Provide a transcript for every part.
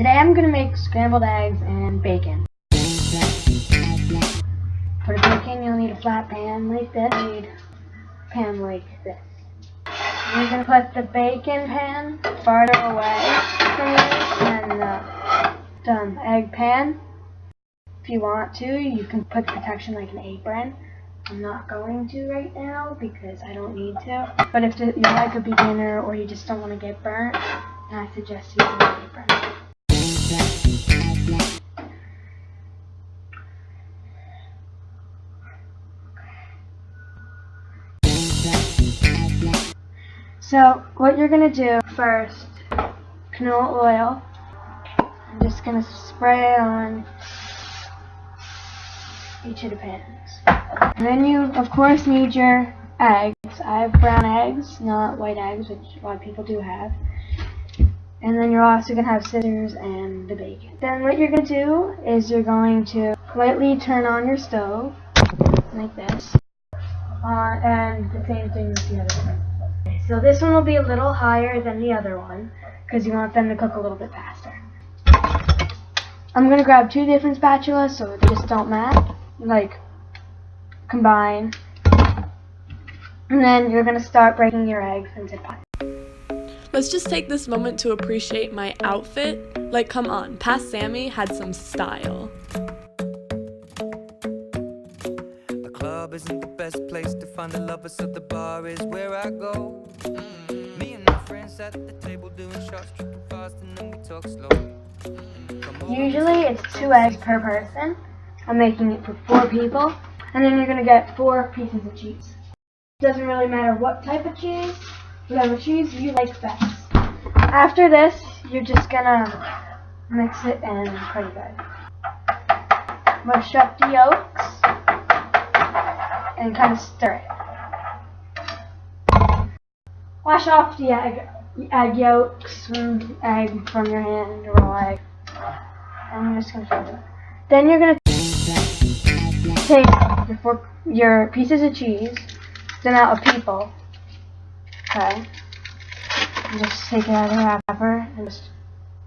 Today I'm going to make scrambled eggs and bacon. For the bacon you'll need a flat pan like this. You'll need a pan like this. You're going to put the bacon pan farther away from you than the egg pan. If you want to, you can put the protection like an apron. I'm not going to right now because I don't need to. But if you're like a beginner or you just don't want to get burnt, then I suggest using an apron. So what you're going to do first, canola oil. I'm just going to spray it on each of the pans. And then you, of course, need your eggs. I have brown eggs, not white eggs, which a lot of people do have. And then you're also going to have scissors and the bacon. Then what you're going to do is you're going to lightly turn on your stove, like this. And the same thing with the other one. Okay, so this one will be a little higher than the other one, because you want them to cook a little bit faster. I'm going to grab 2 different spatulas so they just don't match. Like, combine. And then you're going to start breaking your eggs into pies. Let's just take this moment to appreciate my outfit. Like, come on, past Sammy had some style. The club isn't the best place to find the lovers, so the bar is where I go. Me and my friends at the table doing shots, tripping fast, and then we talk slow. Usually it's 2 eggs per person. I'm making it for 4 people. And then you're going to get 4 pieces of cheese. Doesn't really matter what type of cheese, whatever cheese you like best. After this, you're just going to mix it in pretty good. Mush up the yolks and kind of stir it. Wash off the egg yolks from egg from your hand, or raw egg. And you're just going to stir it. Then you're going to take your pieces of cheese, thin out a people, okay, and just take it out of the wrapper and just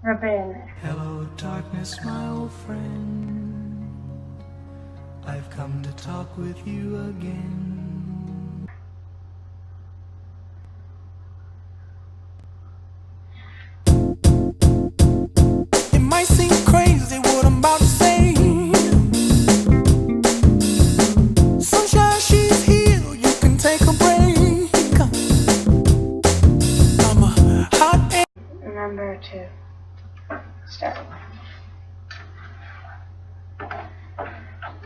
rub it in there. Hello darkness, my old friend, I've come to talk with you again. It might seem crazy what I'm about to say. Sunshine, she's here, you can take a break. I'm a hot air. Remember to stir.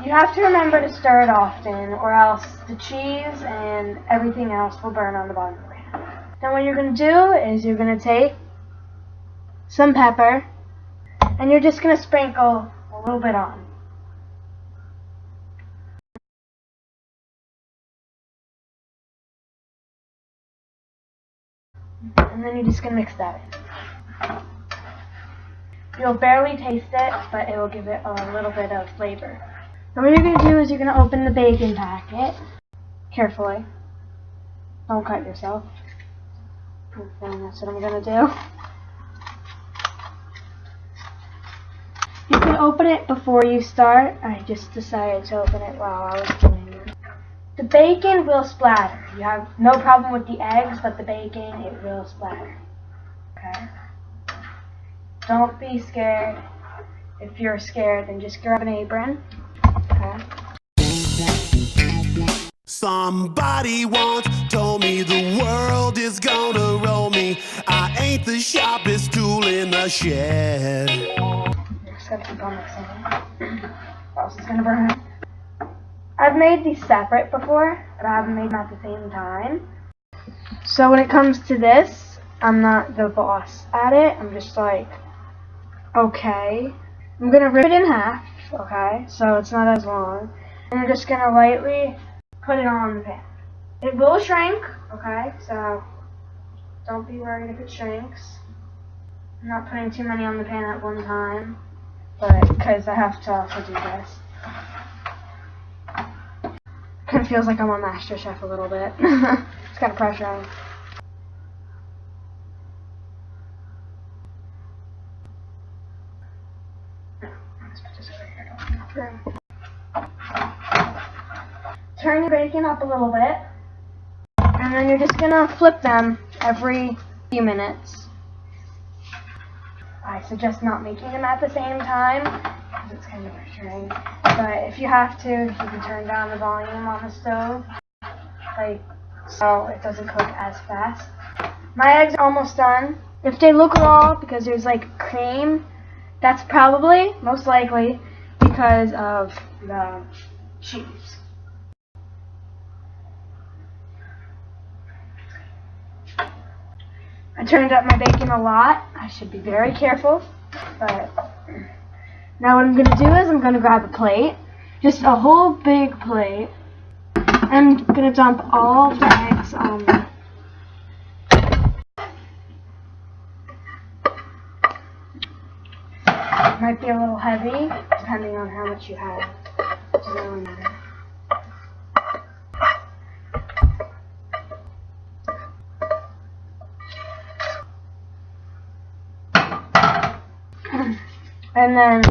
You have to remember to stir it often, or else the cheese and everything else will burn on the bottom of the pan. Then what you're going to do is you're going to take some pepper, and you're just going to sprinkle a little bit on. And then you're just going to mix that in. You'll barely taste it, but it will give it a little bit of flavor. And what you're going to do is you're going to open the bacon packet carefully. Don't cut yourself. And that's what I'm going to do. You can open it before you start. I just decided to open it while I was doing it. The bacon will splatter. You have no problem with the eggs, but the bacon, it will splatter. Okay? Don't be scared. If you're scared, then just grab an apron. Okay? Somebody once told me the world is gonna roll me. I ain't the sharpest tool in the shed. Just gotta keep on mixing it. Or else it's gonna burn. I've made these separate before, but I haven't made them at the same time. So when it comes to this, I'm not the boss at it. I'm just like, okay. I'm gonna rip it in half, okay, so it's not as long. And I'm just gonna lightly put it on the pan. It will shrink, okay, so don't be worried if it shrinks. I'm not putting too many on the pan at one time, but because I have to also do this. Kind of feels like I'm on MasterChef a little bit. It's got pressure on. Let's put this over here. Turn your bacon up a little bit, and then you're just gonna flip them every few minutes. I suggest not making them at the same time because it's kind of frustrating. But if you have to, you can turn down the volume on the stove, like so it doesn't cook as fast. My eggs are almost done. If they look raw because there's like cream, that's probably, most likely, because of the cheese. I turned up my bacon a lot. I should be very careful. But now what I'm going to do is I'm going to grab a plate, just a whole big plate. I'm going to dump all the eggs on there. Might be a little heavy, depending on how much you have. It doesn't really matter. And then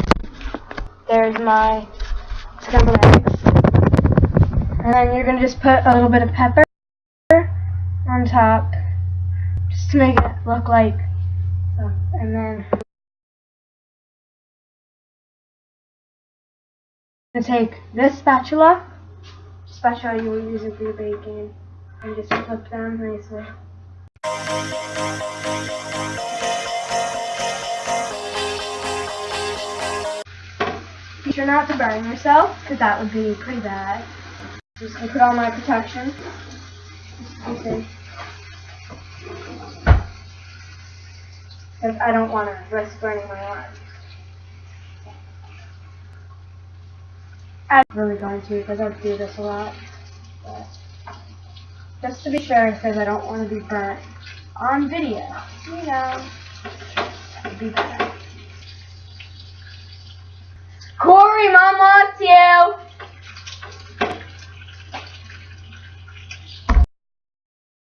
there's my scrambled eggs. And then you're going to just put a little bit of pepper on top, just to make it look like, and then to take this spatula you will use it for your bacon, and just flip them nicely. Be sure not to burn yourself, because that would be pretty bad. Just gonna put on my protection. Because I don't want to risk burning my arm. I'm really going to, because I do this a lot. But just to be sure, because I don't want to be burnt on video. You know, that would be better. Corey, Mom wants you!